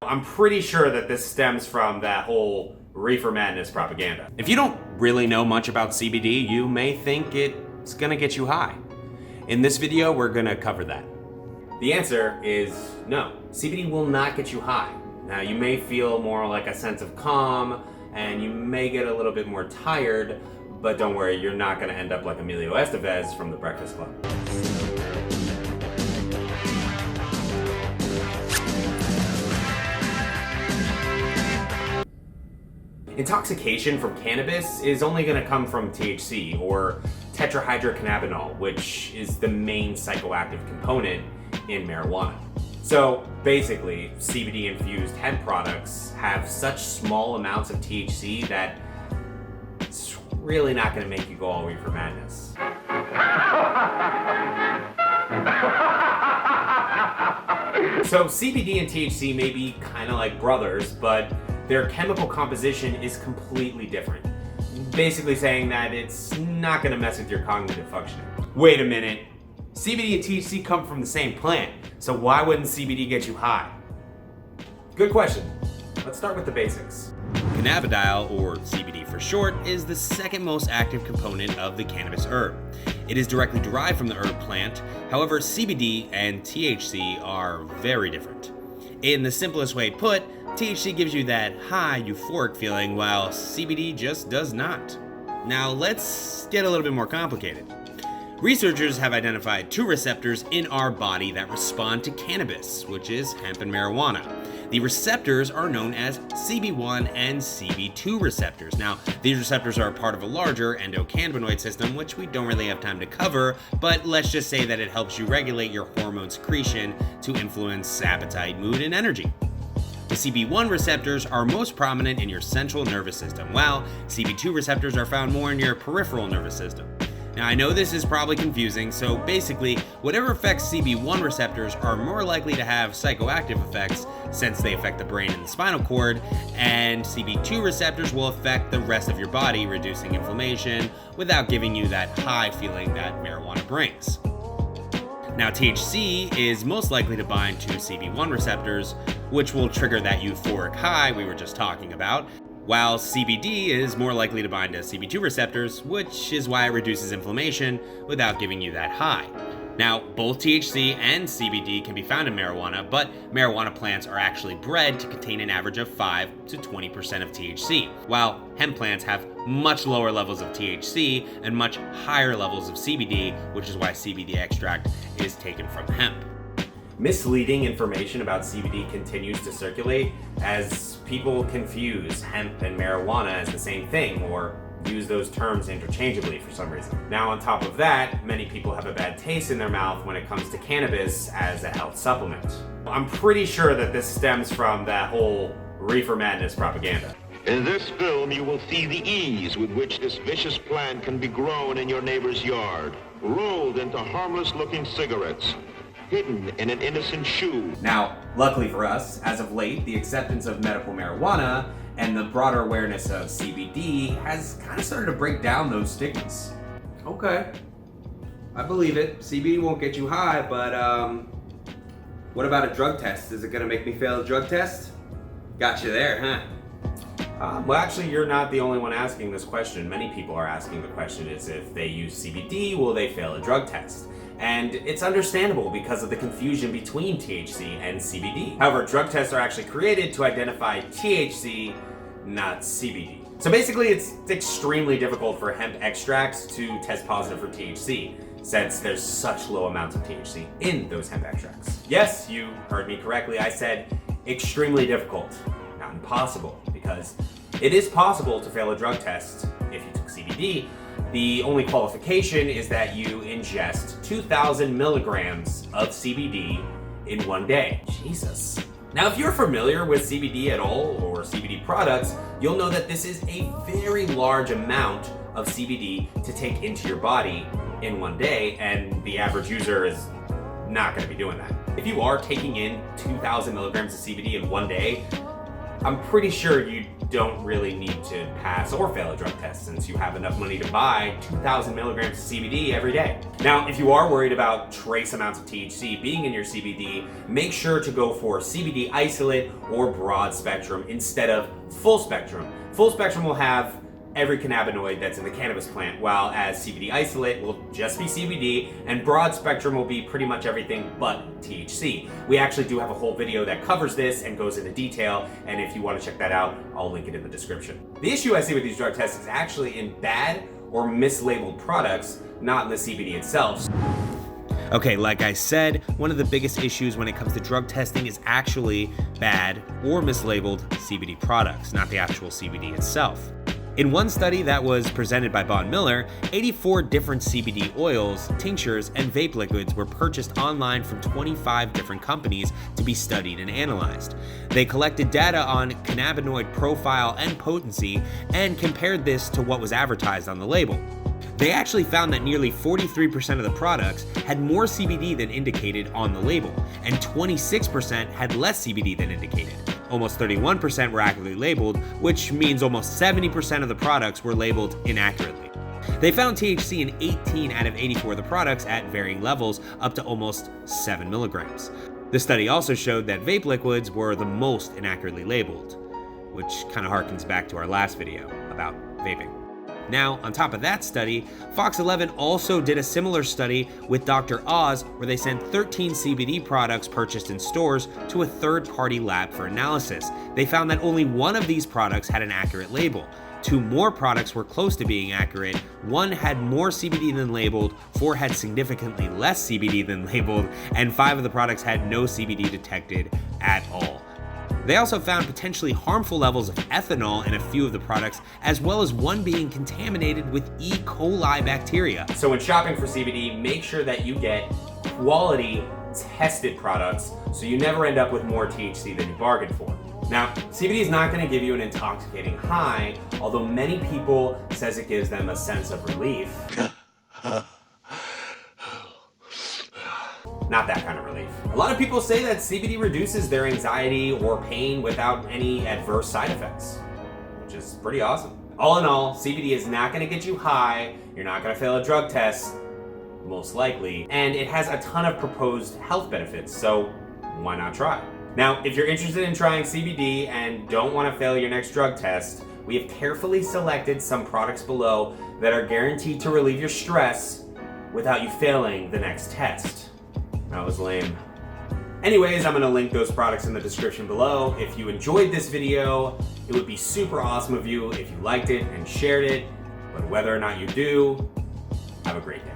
I'm pretty sure that this stems from that whole reefer madness propaganda. If you don't really know much about CBD, you may think it's gonna get you high. In this video, we're gonna cover that. The answer is no. CBD will not get you high. Now, you may feel more like a sense of calm, and you may get a little bit more tired, but don't worry, you're not gonna end up like Emilio Estevez from The Breakfast Club. Intoxication from cannabis is only going to come from THC, or tetrahydrocannabinol, which is the main psychoactive component in marijuana. So basically, CBD-infused hemp products have such small amounts of THC that it's really not going to make you go all reefer madness. So CBD and THC may be kind of like brothers, but their chemical composition is completely different. Basically saying that it's not gonna mess with your cognitive functioning. Wait a minute, CBD and THC come from the same plant, so why wouldn't CBD get you high? Good question. Let's start with the basics. Cannabidiol, or CBD for short, is the second most active component of the cannabis herb. It is directly derived from the herb plant. However, CBD and THC are very different. In the simplest way put, THC gives you that high, euphoric feeling, while CBD just does not. Now let's get a little bit more complicated. Researchers have identified two receptors in our body that respond to cannabis, which is hemp and marijuana. The receptors are known as CB1 and CB2 receptors. Now, these receptors are a part of a larger endocannabinoid system, which we don't really have time to cover, but let's just say that it helps you regulate your hormone secretion to influence appetite, mood, and energy. The CB1 receptors are most prominent in your central nervous system, while CB2 receptors are found more in your peripheral nervous system. Now, I know this is probably confusing, so basically, whatever affects CB1 receptors are more likely to have psychoactive effects since they affect the brain and the spinal cord, and CB2 receptors will affect the rest of your body, reducing inflammation without giving you that high feeling that marijuana brings. Now, THC is most likely to bind to CB1 receptors, which will trigger that euphoric high we were just talking about, while CBD is more likely to bind to CB2 receptors, which is why it reduces inflammation without giving you that high. Now, both THC and CBD can be found in marijuana, but marijuana plants are actually bred to contain an average of 5 to 20% of THC, while hemp plants have much lower levels of THC and much higher levels of CBD, which is why CBD extract is taken from hemp. Misleading information about CBD continues to circulate as people confuse hemp and marijuana as the same thing, or use those terms interchangeably for some reason. Now, on top of that, many people have a bad taste in their mouth when it comes to cannabis as a health supplement. I'm pretty sure that this stems from that whole reefer madness propaganda. In this film, you will see the ease with which this vicious plant can be grown in your neighbor's yard, rolled into harmless-looking cigarettes, hidden in an innocent shoe. Now, luckily for us, as of late, the acceptance of medical marijuana and the broader awareness of CBD has kind of started to break down those stigmas. Okay, I believe it. CBD won't get you high, but what about a drug test? Is it gonna make me fail a drug test? Got you there, huh? Well, actually, you're not the only one asking this question. Many people are asking the question is if they use CBD, will they fail a drug test? And it's understandable because of the confusion between THC and CBD. However, drug tests are actually created to identify THC, not CBD. So basically, it's extremely difficult for hemp extracts to test positive for THC, since there's such low amounts of THC in those hemp extracts. Yes, you heard me correctly. I said extremely difficult, not impossible, because it is possible to fail a drug test if you took CBD. The only qualification is that you ingest 2,000 milligrams of CBD in one day. Jesus. Now, if you're familiar with CBD at all, or CBD products, you'll know that this is a very large amount of CBD to take into your body in one day, and the average user is not going to be doing that. If you are taking in 2,000 milligrams of CBD in one day, I'm pretty sure you'd don't really need to pass or fail a drug test since you have enough money to buy 2,000 milligrams of CBD every day. Now, if you are worried about trace amounts of THC being in your CBD, make sure to go for CBD isolate or broad spectrum instead of full spectrum. Full spectrum will have every cannabinoid that's in the cannabis plant, while as CBD isolate will just be CBD, and broad spectrum will be pretty much everything but THC. We actually do have a whole video that covers this and goes into detail, and if you want to check that out, I'll link it in the description. The issue I see with these drug tests is actually in bad or mislabeled products, not in the CBD itself. Okay, like I said, one of the biggest issues when it comes to drug testing is actually bad or mislabeled CBD products, not the actual CBD itself. In one study that was presented by Bond Miller, 84 different CBD oils, tinctures, and vape liquids were purchased online from 25 different companies to be studied and analyzed. They collected data on cannabinoid profile and potency and compared this to what was advertised on the label. They actually found that nearly 43% of the products had more CBD than indicated on the label, and 26% had less CBD than indicated. Almost 31% were accurately labeled, which means almost 70% of the products were labeled inaccurately. They found THC in 18 out of 84 of the products at varying levels, up to almost 7 milligrams. The study also showed that vape liquids were the most inaccurately labeled, which kind of harkens back to our last video about vaping. Now, on top of that study, Fox 11 also did a similar study with Dr. Oz, where they sent 13 CBD products purchased in stores to a third-party lab for analysis. They found that only one of these products had an accurate label. 2 more products were close to being accurate. 1 had more CBD than labeled, 4 had significantly less CBD than labeled, and 5 of the products had no CBD detected at all. They also found potentially harmful levels of ethanol in a few of the products, as well as one being contaminated with E. coli bacteria. So when shopping for CBD, make sure that you get quality tested products so you never end up with more THC than you bargained for. Now, CBD is not going to give you an intoxicating high, although many people says it gives them a sense of relief. Not that kind of relief. A lot of people say that CBD reduces their anxiety or pain without any adverse side effects, which is pretty awesome. All in all, CBD is not going to get you high, you're not going to fail a drug test, most likely, and it has a ton of proposed health benefits, so why not try? Now, if you're interested in trying CBD and don't want to fail your next drug test, we have carefully selected some products below that are guaranteed to relieve your stress without you failing the next test. That was lame. Anyways, I'm gonna link those products in the description below. If you enjoyed this video, it would be super awesome of you if you liked it and shared it. But whether or not you do, have a great day.